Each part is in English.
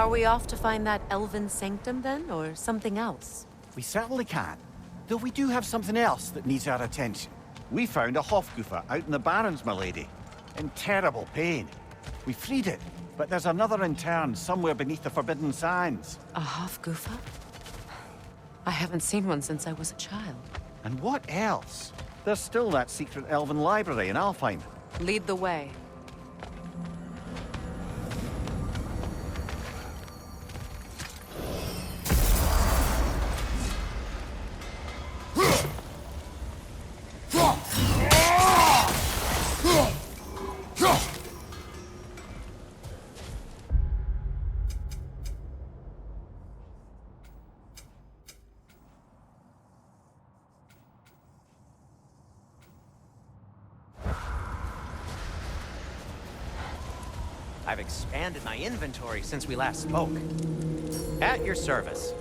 Are we off to find that elven sanctum then, or something else? We certainly can. Though we do have something else that needs our attention. We found a Hofgufa out in the Barrens, milady. In terrible pain. We freed it, but there's another intern somewhere beneath the Forbidden Sands. A Hofgufa? I haven't seen one since I was a child. And what else? There's still that secret elven library in Alfheim. Lead the way. I've expanded my inventory since we last spoke. At your service.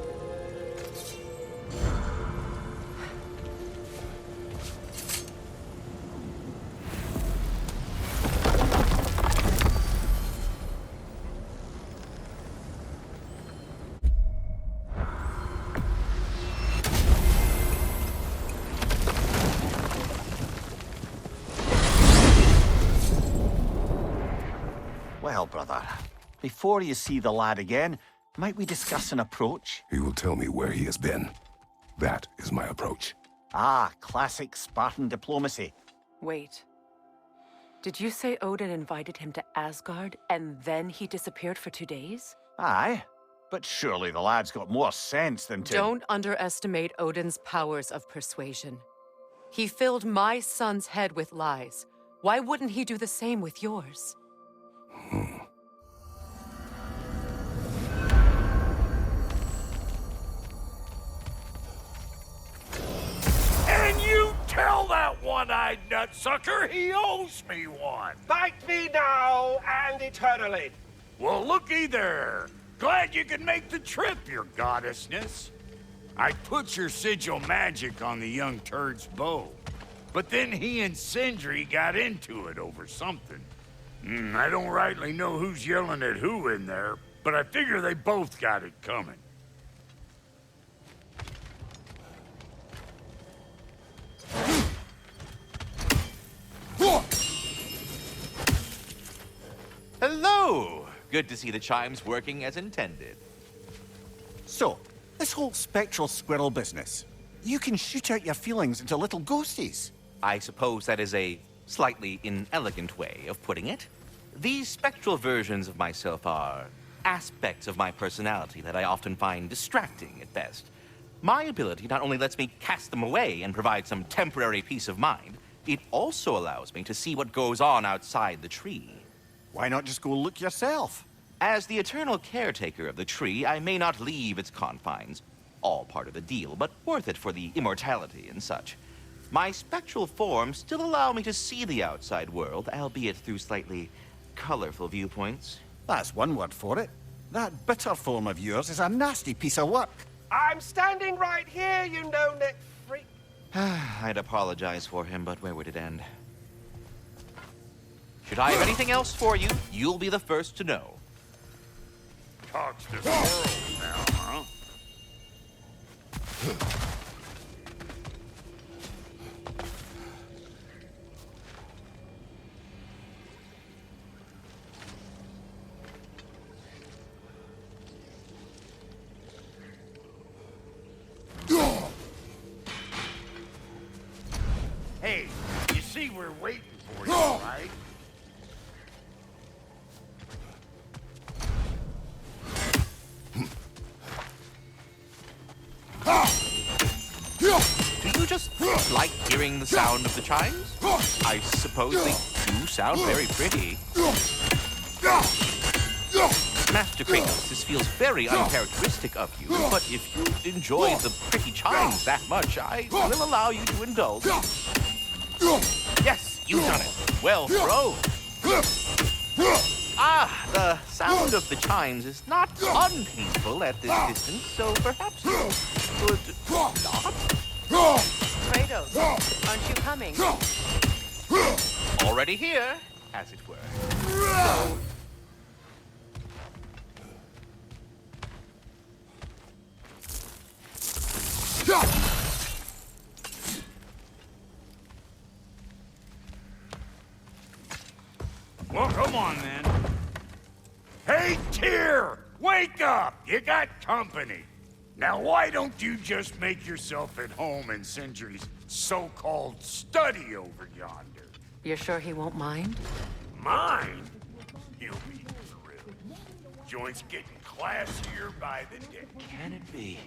Well, brother, before you see the lad again, might we discuss an approach? He will tell me where he has been. That is my approach. Ah, classic Spartan diplomacy. Wait. Did you say Odin invited him to Asgard, and then he disappeared for 2 days? Aye, but surely the lad's got more sense than to... Don't underestimate Odin's powers of persuasion. He filled my son's head with lies. Why wouldn't he do the same with yours? And you tell that one-eyed nutsucker he owes me one. Bite me now and eternally. Well, looky there. Glad you could make the trip, your goddessness. I put your sigil magic on the young turd's bow, but then he and Sindri got into it over something. I don't rightly know who's yelling at who in there, but I figure they both got it coming. Hello! Good to see the chimes working as intended. So, this whole spectral squirrel business, you can shoot out your feelings into little ghosties. I suppose that is a slightly inelegant way of putting it. These spectral versions of myself are aspects of my personality that I often find distracting at best. My ability not only lets me cast them away and provide some temporary peace of mind, it also allows me to see what goes on outside the tree. Why not just go look yourself? As the eternal caretaker of the tree, I may not leave its confines. All part of the deal, but worth it for the immortality and such. My spectral forms still allow me to see the outside world, albeit through slightly colorful viewpoints. That's one word for it. That bitter form of yours is a nasty piece of work. I'm standing right here, you no-neck freak. I'd apologize for him, but where would it end? Should I have anything else for you, you'll be the first to know. Talks to squirrels now, huh? Hey, you see we're waiting for you, right? Do you just like hearing the sound of the chimes? I suppose they do sound very pretty. Master Kratos, this feels very uncharacteristic of you, but if you enjoy the pretty chimes that much, I will allow you to indulge. Yes, you've done it. Well thrown. Ah, the sound of the chimes is not unpainful at this distance, so perhaps you could not? Kratos, aren't you coming? Already here, as it were. Come on, then. Hey, Tyr! Wake up! You got company. Now, why don't you just make yourself at home in Sindri's so-called study over yonder? You're sure he won't mind? Mine? He'll be thrilled. Joint's getting classier by the day. Can it be?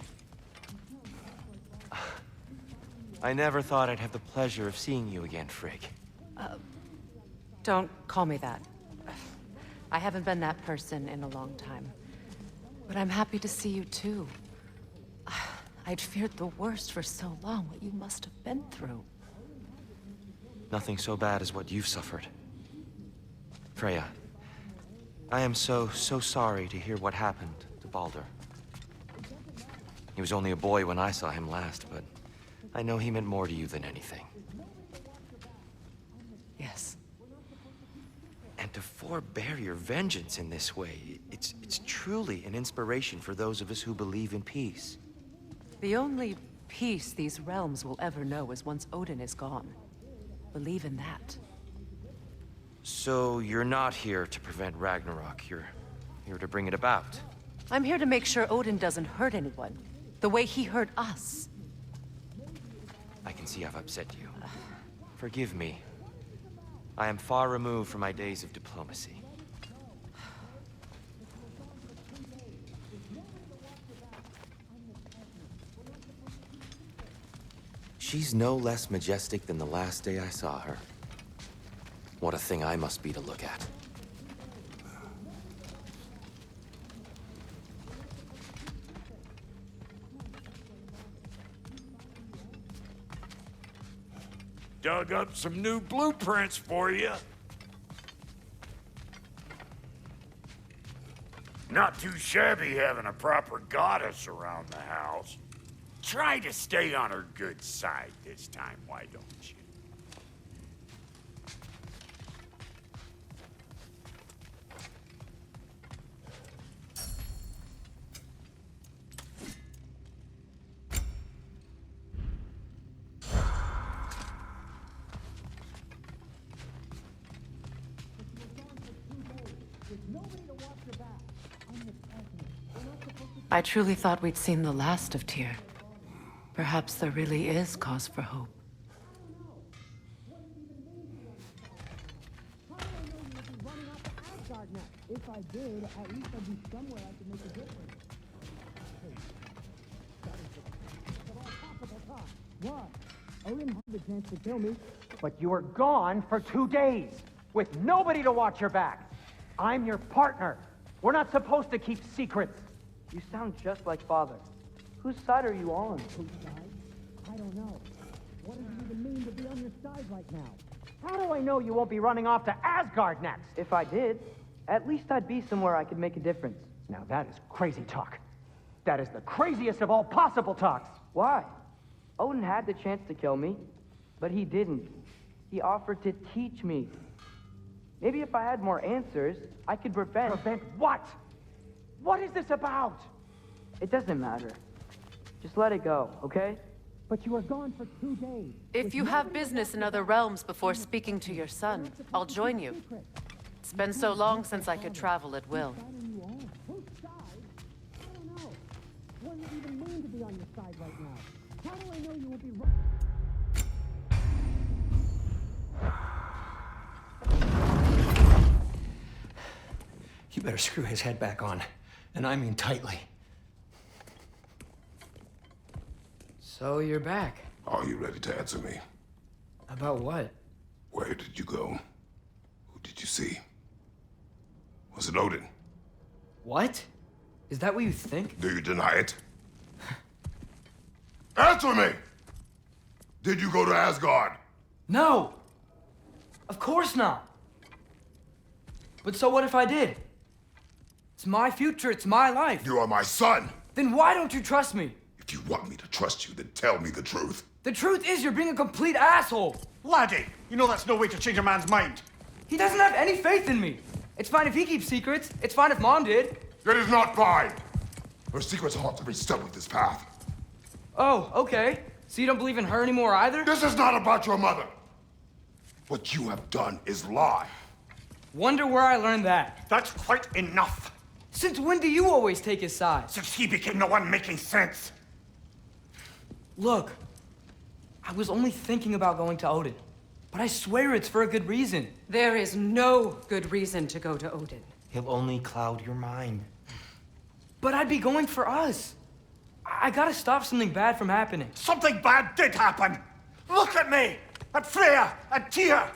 I never thought I'd have the pleasure of seeing you again, Frigg. Don't call me that. I haven't been that person in a long time. But I'm happy to see you too. I'd feared the worst for so long, what you must have been through. Nothing so bad as what you've suffered. Freya, I am so sorry to hear what happened to Baldur. He was only a boy when I saw him last, but I know he meant more to you than anything. Yes. And to forbear your vengeance in this way, it's truly an inspiration for those of us who believe in peace. The only peace these realms will ever know is once Odin is gone. Believe in that. So you're not here to prevent Ragnarok, you're here to bring it about. I'm here to make sure Odin doesn't hurt anyone, the way he hurt us. I can see I've upset you. Forgive me. I am far removed from my days of diplomacy. She's no less majestic than the last day I saw her. What a thing I must be to look at. Dug up some new blueprints for you. Not too shabby having a proper goddess around the house. Try to stay on her good side this time, why don't you? I truly thought we'd seen the last of Tyr. Perhaps there really is cause for hope. If I did, at least I'd be somewhere I could make a difference. At all possible times. What? Odin had the chance to kill me. But you were gone for 2 days, with nobody to watch your back. I'm your partner. We're not supposed to keep secrets. You sound just like Father. Whose side are you on? Whose side? I don't know. What does it even mean to be on your side right now? How do I know you won't be running off to Asgard next? If I did, at least I'd be somewhere I could make a difference. Now that is crazy talk. That is the craziest of all possible talks. Why? Odin had the chance to kill me, but he didn't. He offered to teach me. Maybe if I had more answers, I could prevent... Prevent what? What is this about? It doesn't matter. Just let it go, okay? But you were gone for 2 days. If you have business in other realms before speaking to your son, I'll join you. It's been so long since I could travel at will. Whose side? I don't know. What does it even mean to be on your side right now? How do I know you will be right? You better screw his head back on. And I mean tightly. So you're back. Are you ready to answer me? About what? Where did you go? Who did you see? Was it Odin? What? Is that what you think? Do you deny it? Answer me! Did you go to Asgard? No! Of course not! But so what if I did? It's my future, it's my life. You are my son! Then why don't you trust me? If you want me to trust you, then tell me the truth. The truth is you're being a complete asshole. Laddie, you know that's no way to change a man's mind. He doesn't have any faith in me. It's fine if he keeps secrets. It's fine if Mom did. That is not fine! Her secrets ought to be stuck with this path. Oh, okay. So you don't believe in her anymore either? This is not about your mother! What you have done is lie. Wonder where I learned that. That's quite enough. Since when do you always take his side? Since he became the one making sense. Look, I was only thinking about going to Odin, but I swear it's for a good reason. There is no good reason to go to Odin. He'll only cloud your mind. But I'd be going for us. I gotta stop something bad from happening. Something bad did happen. Look at me, at Freya, at Tyr.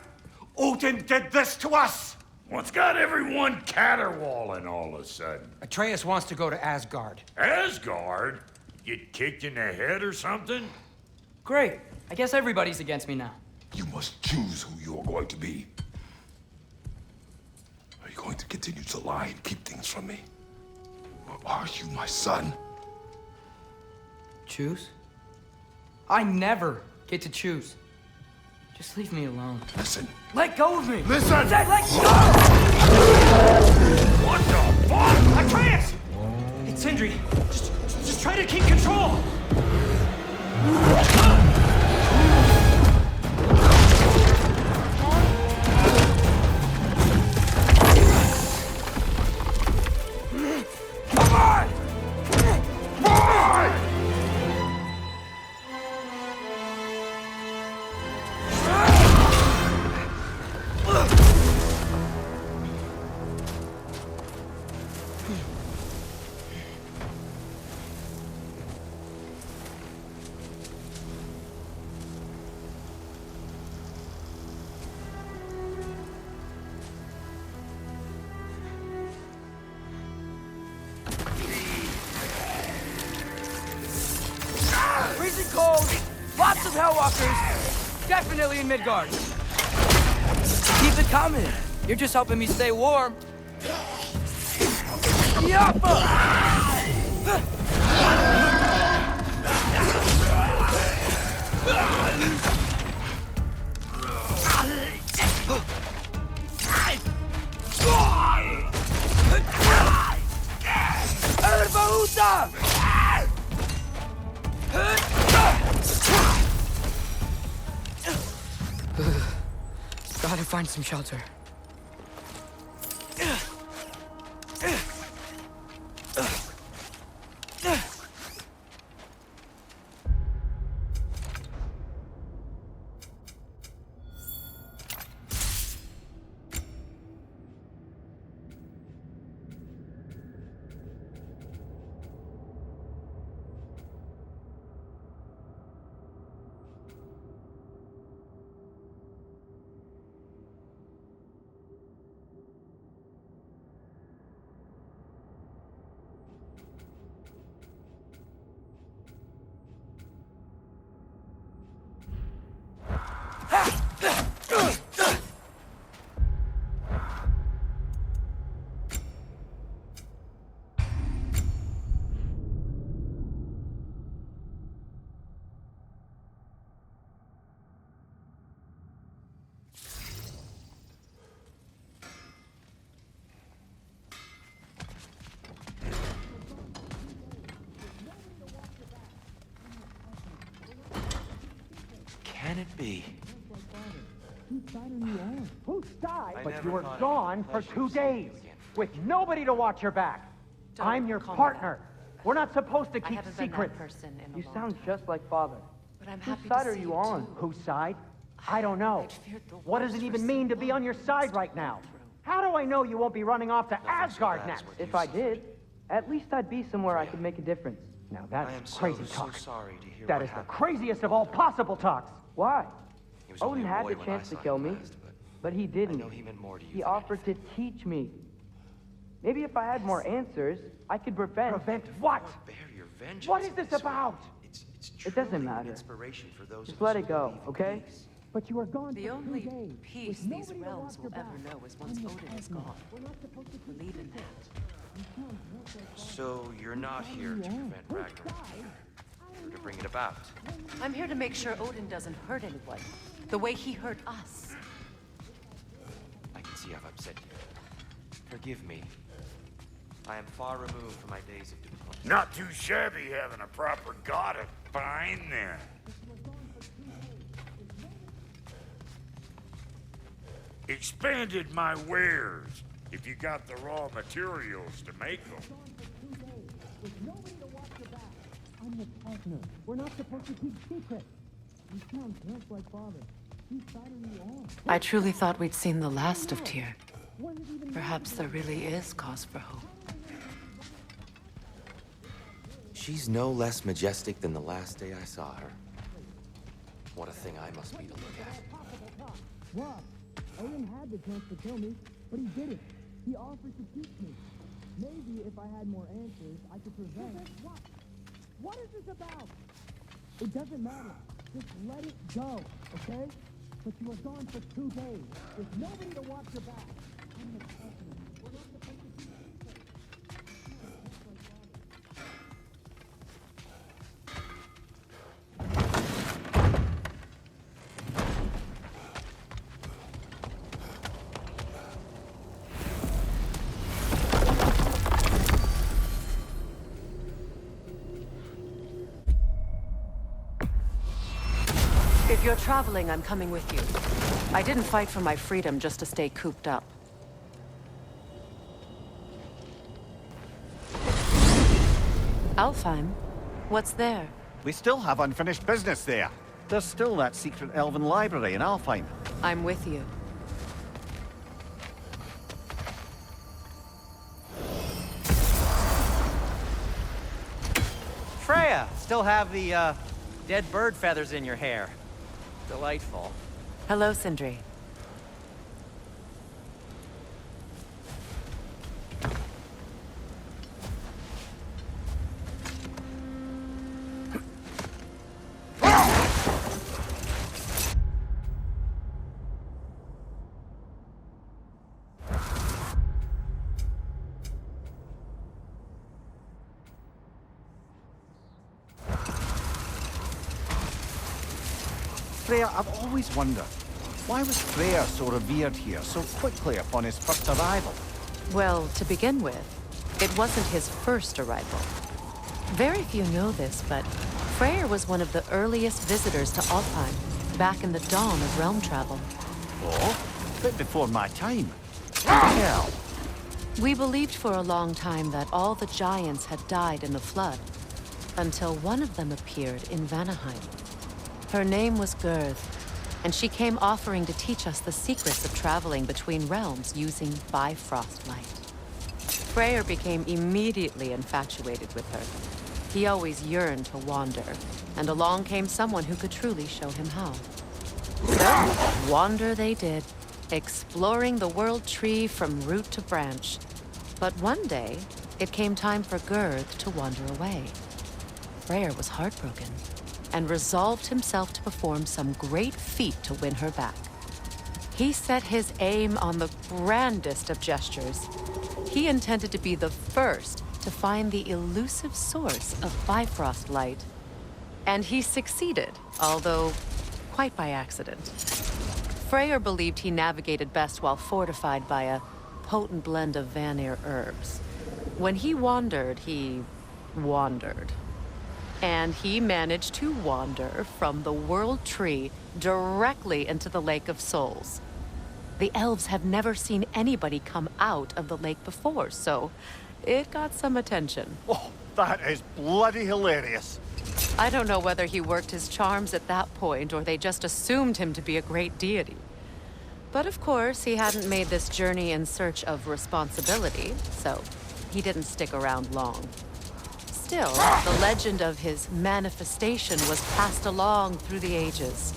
Odin did this to us. What's got everyone caterwauling all of a sudden? Atreus wants to go to Asgard. Asgard? Get kicked in the head or something? Great. I guess everybody's against me now. You must choose who you're going to be. Are you going to continue to lie and keep things from me? Or are you my son? Choose? I never get to choose. Just leave me alone. Listen. Let go of me! Listen! I said let go! What the fuck? Atreus! It's Sindri. Just try to keep control. Come on! Boy! Freezing cold, lots of Hellwalkers, definitely in Midgard. Keep it coming. You're just helping me stay warm. Gotta find some shelter. Can it be? Whose side? I But never you were thought I'd gone have for the pleasure 2 of seeing you days, again, with Freya. nobody to watch your back. Don't I'm your call me partner. We're not supposed to I keep haven't been secrets. that person in a You long sound time. just like father. But I'm Whose happy side to are see you on? too. Whose side? I don't know. I'd feared the What does worst it for even so mean to be long on your you side must right have now? been through. How do I know you won't be running off to Nothing so Asgard bad as next? what If you I suffered. did, at least I'd be somewhere I could make a difference. Now I that's am so, crazy so talk. sorry to hear That what is the happened. craziest of all possible talks. Why? He was only Odin a had boy the when chance I to saw kill him me, last, but he I didn't. know he meant more to you He than offered to anything. teach me. Maybe if I had more answers, I could prevent. Prevent what? Bear your vengeance. What is this This way. about? It's It doesn't truly an matter. inspiration for those Just of us let who it go, believe in okay? peace. But you are gone The only peace these realms will ever know is once Odin is gone. Believe in that. So you're not here to prevent Ragnarok. You're to bring it about. I'm here to make sure Odin doesn't hurt anyone, the way he hurt us. I can see I've upset you. Forgive me. I am far removed from my days of diplomacy. Not too shabby having a proper goddess fine then. Expanded my wares, if you got the raw materials to make them. I'm his partner. We're not supposed to keep secrets. You sound just like father. Whose side are you on? I truly thought we'd seen the last of Tyr. Perhaps there really is cause for hope. She's no less majestic than the last day I saw her. What a thing I must be to look at. What? Odin had the chance to kill me, but he didn't. He offered to teach me. Maybe if I had more answers, I could prevent. What? What is this about? It doesn't matter. Just let it go, okay? But you were gone for 2 days. There's nobody to watch your back. I'm the president. We're not supposed to keep secrets. If you're traveling, I'm coming with you. I didn't fight for my freedom just to stay cooped up. Alfheim? What's there? We still have unfinished business there. There's still that secret elven library in Alfheim. I'm with you. Freya, still have the, dead bird feathers in your hair. Delightful. Hello, Sindri. Freya, I've always wondered, why was Freya so revered here so quickly upon his first arrival? Well, to begin with, it wasn't his first arrival. Very few know this, but Freyr was one of the earliest visitors to Alfheim, back in the dawn of realm travel. Oh? A bit before my time. Hell. We believed for a long time that all the giants had died in the flood, until one of them appeared in Vanaheim. Her name was Gerd, and she came offering to teach us the secrets of traveling between realms using Bifrost light. Freyr became immediately infatuated with her. He always yearned to wander, and along came someone who could truly show him how. So, wander they did, exploring the world tree from root to branch. But one day, it came time for Gerd to wander away. Freyr was heartbroken, and resolved himself to perform some great feat to win her back. He set his aim on the grandest of gestures. He intended to be the first to find the elusive source of Bifrost light. And he succeeded, although quite by accident. Freyr believed he navigated best while fortified by a potent blend of Vanir herbs. When he wandered, he wandered. And he managed to wander from the World Tree directly into the Lake of Souls. The elves have never seen anybody come out of the lake before, so it got some attention. Oh, that is bloody hilarious. I don't know whether he worked his charms at that point or they just assumed him to be a great deity. But of course, he hadn't made this journey in search of responsibility, so he didn't stick around long. Still, the legend of his manifestation was passed along through the ages.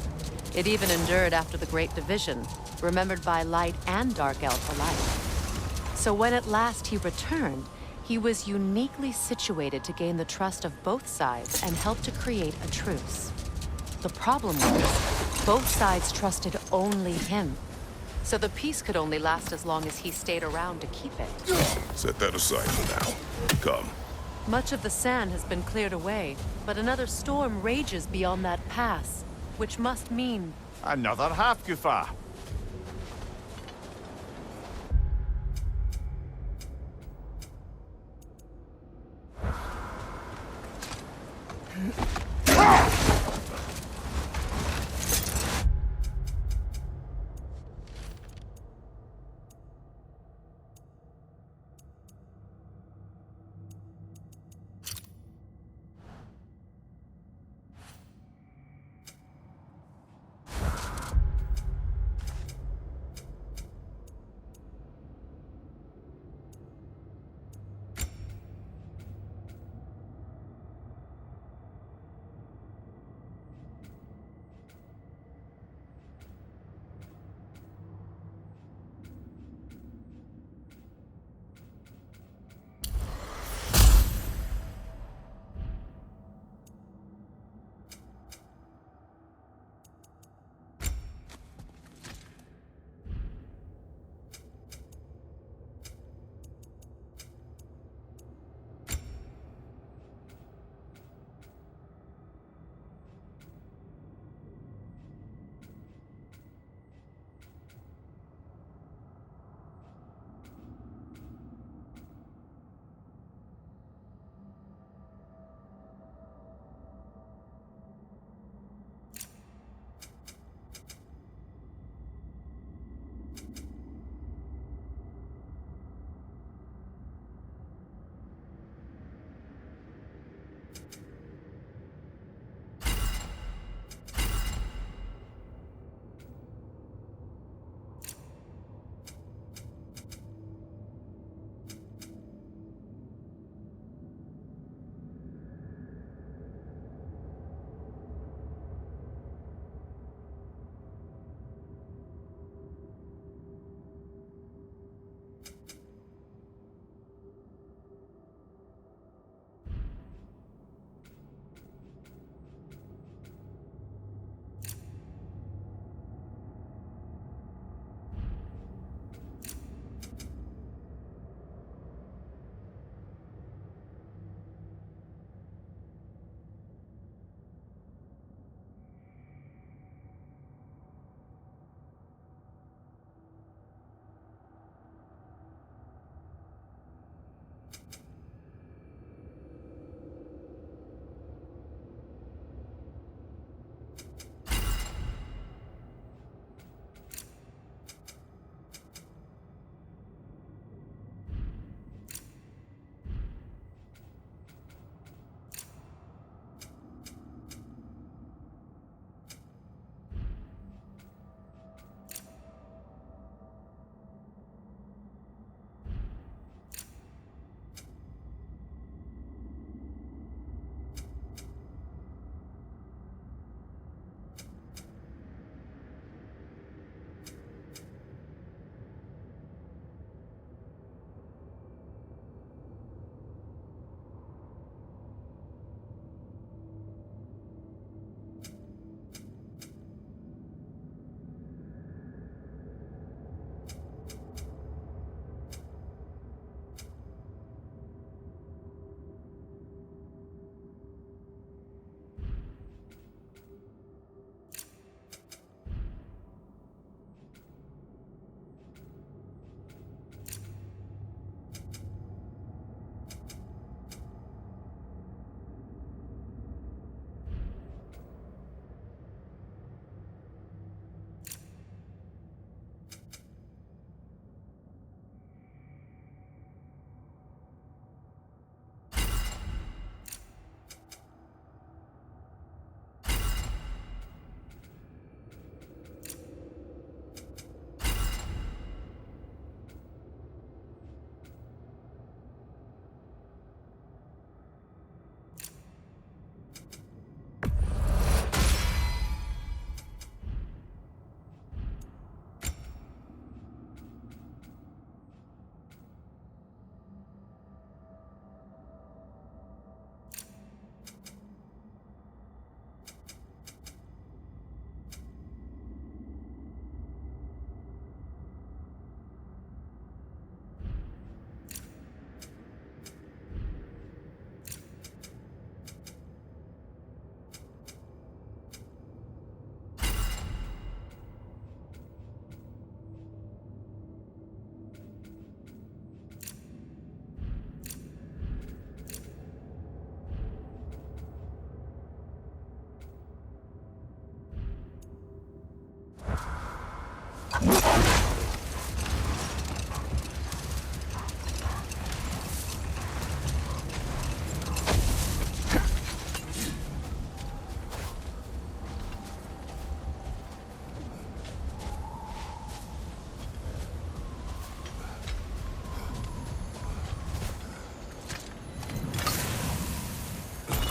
It even endured after the Great Division, remembered by Light and Dark Elf alike. So when at last he returned, he was uniquely situated to gain the trust of both sides and help to create a truce. The problem was, both sides trusted only him. So the peace could only last as long as he stayed around to keep it. Set that aside for now. Come. Much of the sand has been cleared away, but another storm rages beyond that pass, which must mean... Another Hafgufa.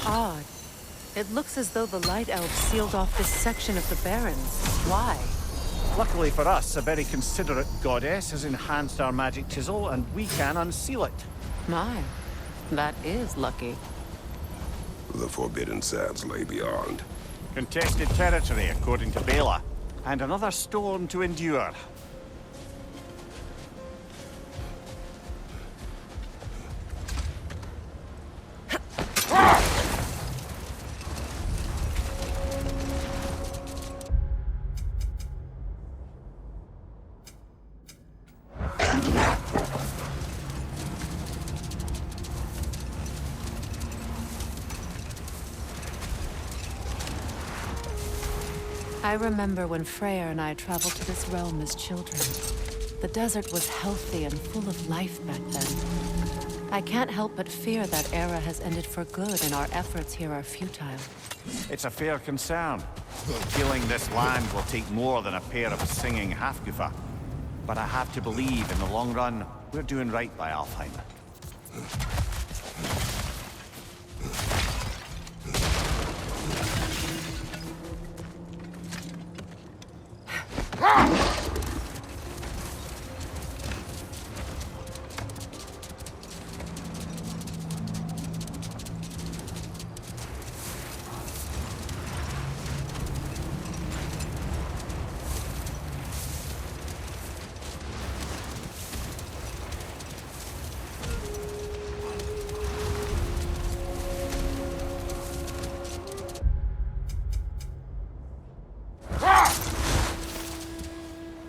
Odd. It looks as though the Light Elves sealed off this section of the Barrens. Why? Luckily for us, a very considerate goddess has enhanced our magic chisel, and we can unseal it. My, that is lucky. The Forbidden Sands lay beyond. Contested territory, according to Bela, and another storm to endure. I remember when Freya and I traveled to this realm as children. The desert was healthy and full of life back then. I can't help but fear that era has ended for good and our efforts here are futile. It's a fair concern. Healing this land will take more than a pair of singing Halfgufa. But I have to believe, in the long run, we're doing right by Alfheim.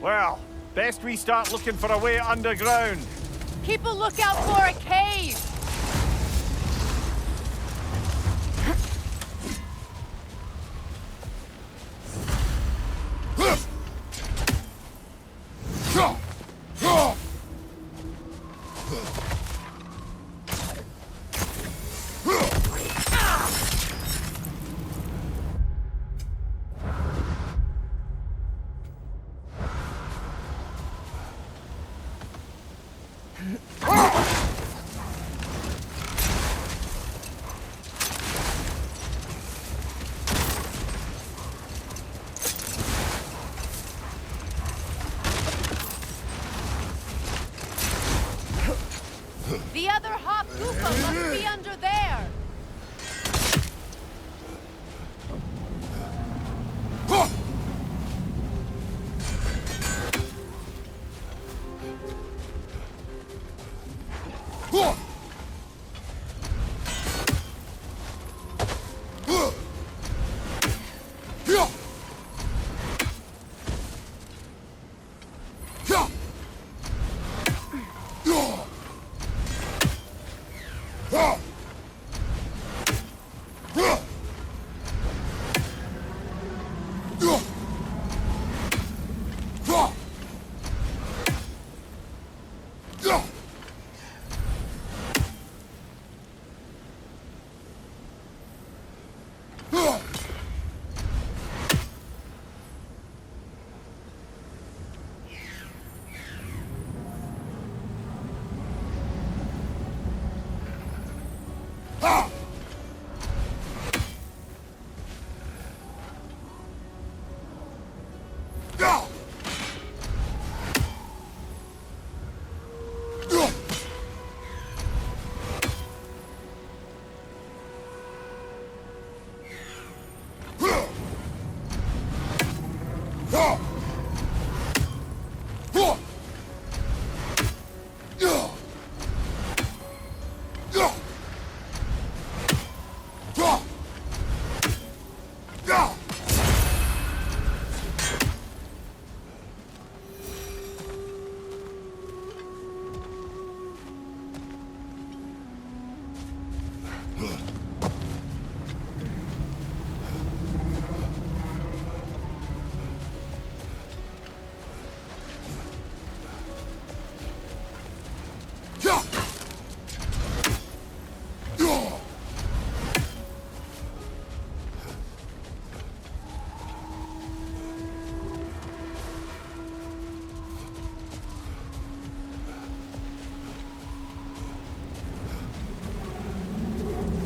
Well, best we start looking for a way underground. Keep a lookout for a cave! The other Halfgufa must be under there!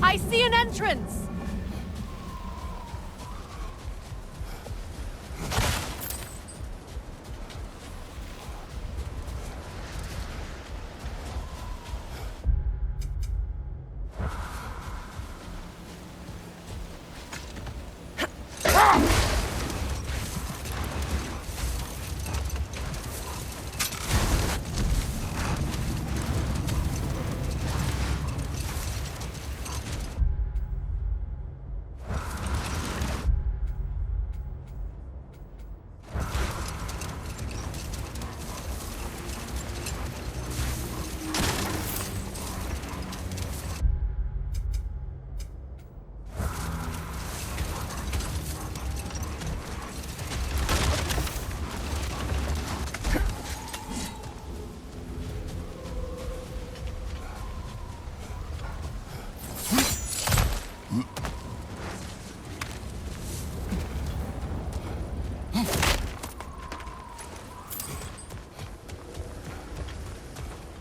I see an entrance!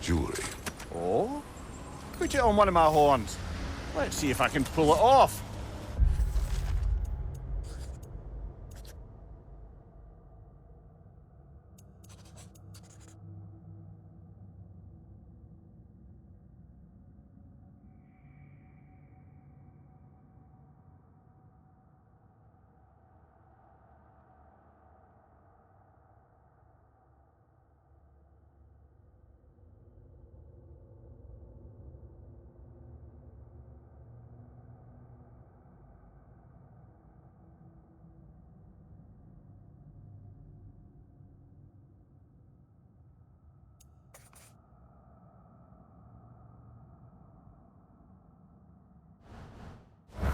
Jewelry. Oh? Put it on one of my horns. Let's see if I can pull it off.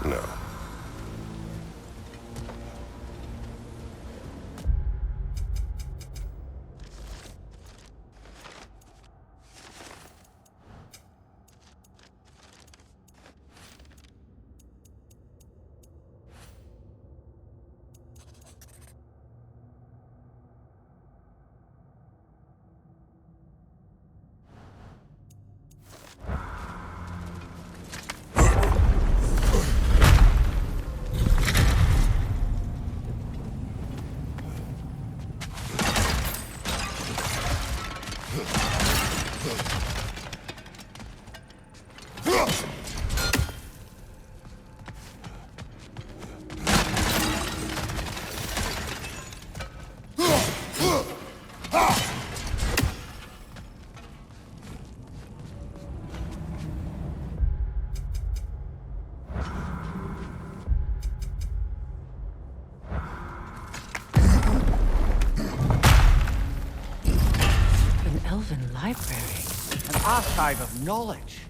No. Elven library. An archive of knowledge.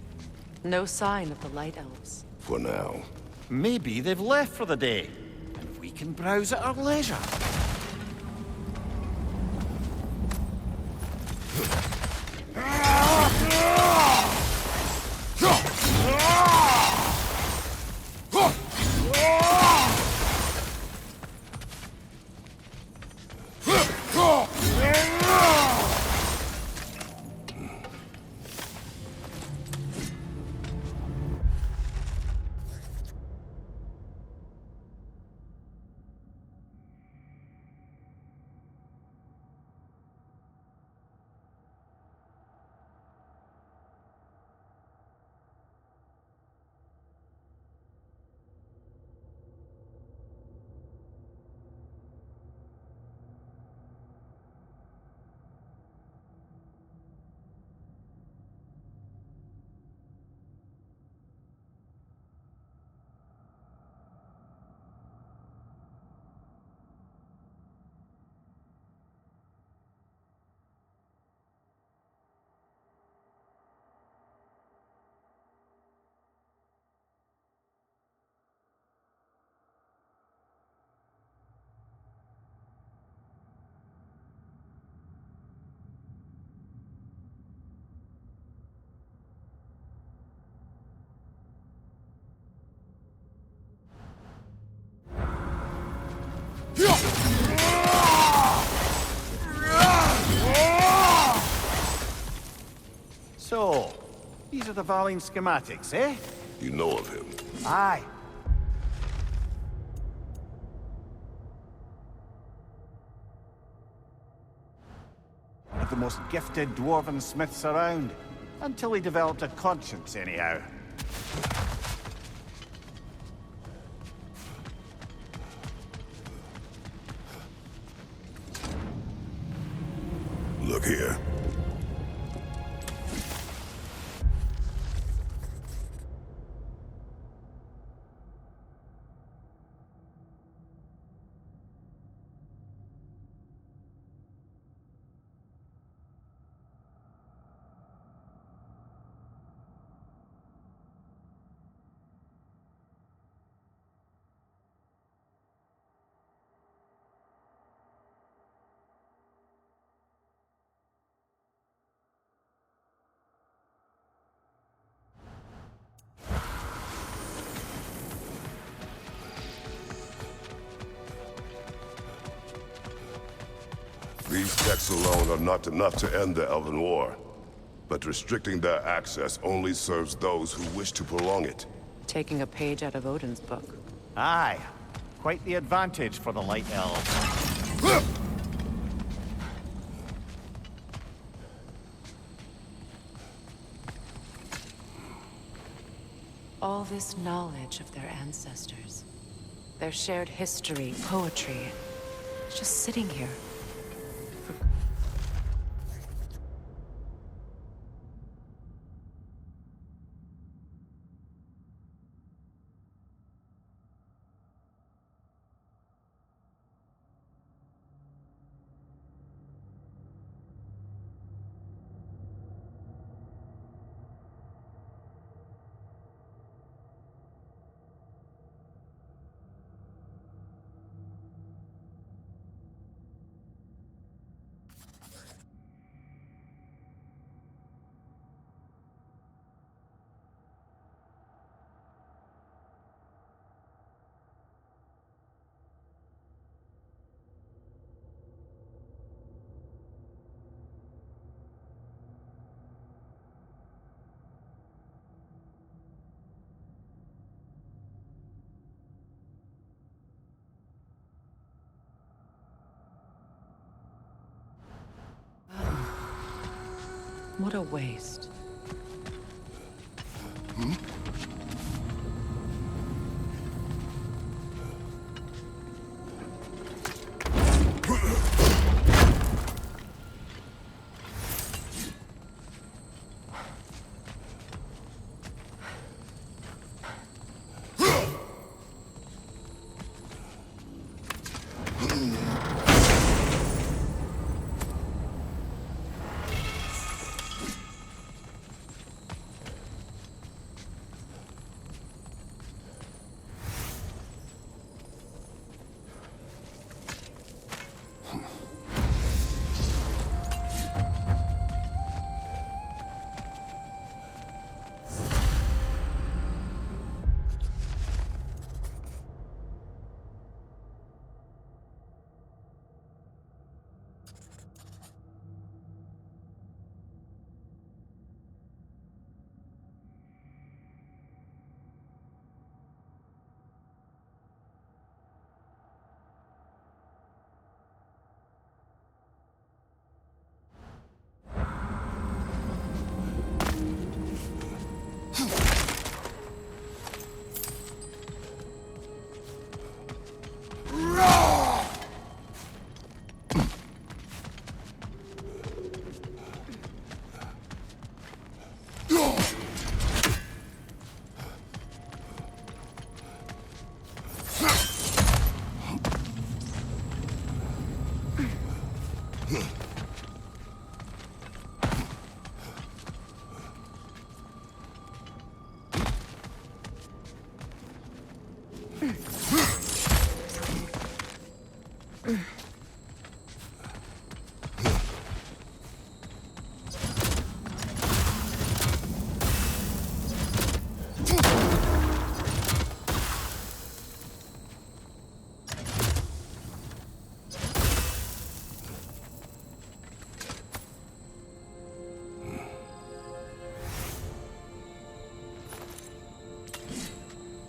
No sign of the Light Elves. For now. Maybe they've left for the day, and we can browse at our leisure. So, these are the Valine schematics, eh? You know of him? Aye. One of the most gifted dwarven smiths around. Until he developed a conscience, anyhow. Look here. These texts alone are not enough to end the Elven War. But restricting their access only serves those who wish to prolong it. Taking a page out of Odin's book. Aye. Quite the advantage for the Light Elves. All this knowledge of their ancestors, their shared history, poetry, it's just sitting here. What a waste.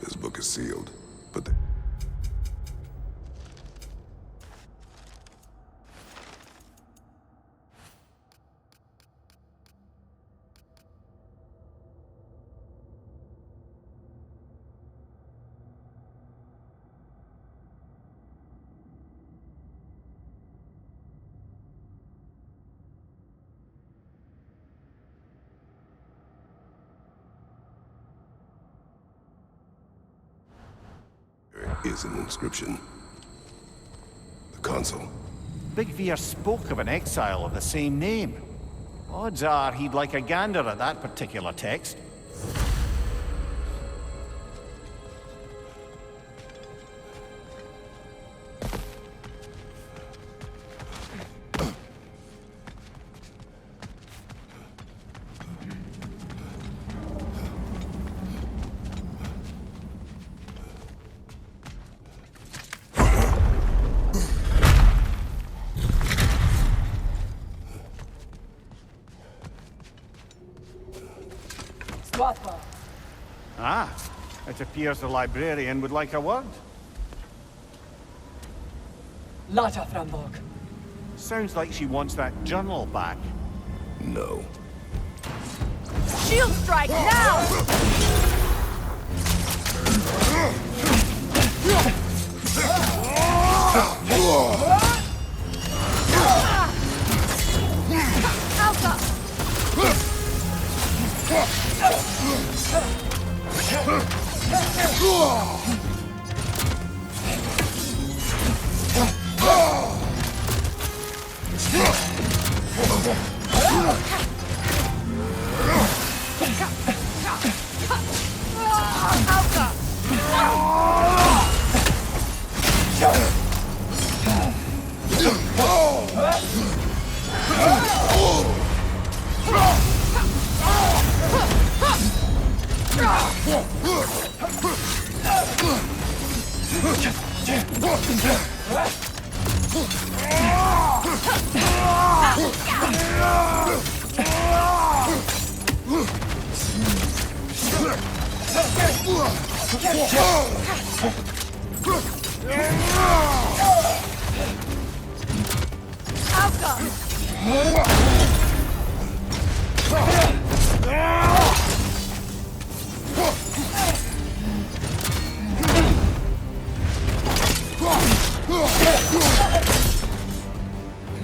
This book is sealed, but there is an inscription. The console. Big Veer spoke of an exile of the same name. Odds are he'd like a gander at that particular text. Ah, it appears the librarian would like a word. Lata Frambog. Sounds like she wants that journal back. No. Shield strike now!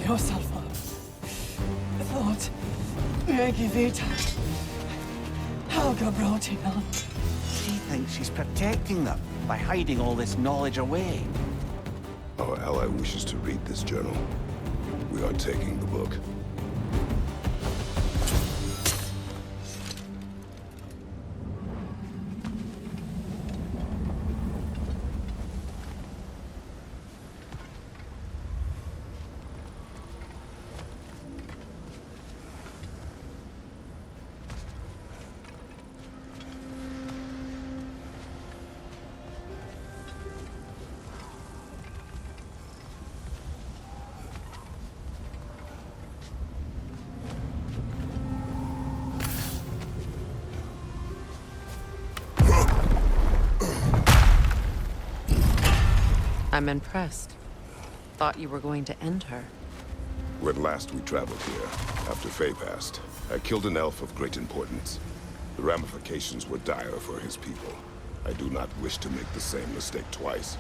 Yourself up. I thought. Yankee Vita. Helga Brotina. She thinks she's protecting them by hiding all this knowledge away. Our ally wishes to read this journal. We are taking the book. I'm impressed. Thought you were going to end her. When last we traveled here, after Faye passed, I killed an elf of great importance. The ramifications were dire for his people. I do not wish to make the same mistake twice.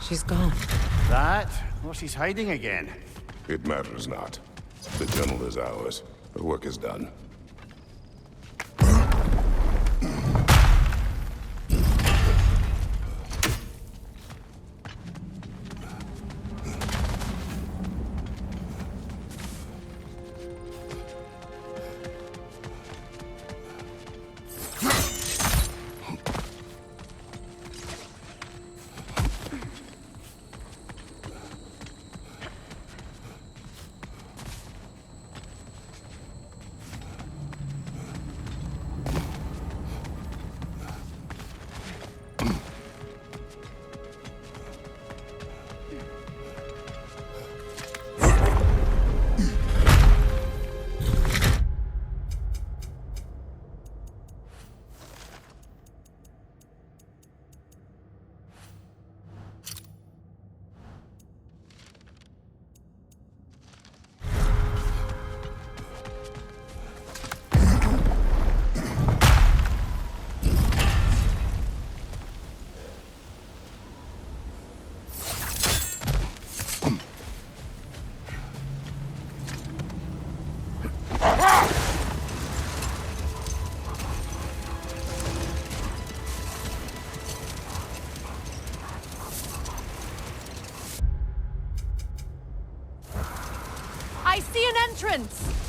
She's gone. That? Well, she's hiding again. It matters not. The journal is ours. The work is done. I see an entrance!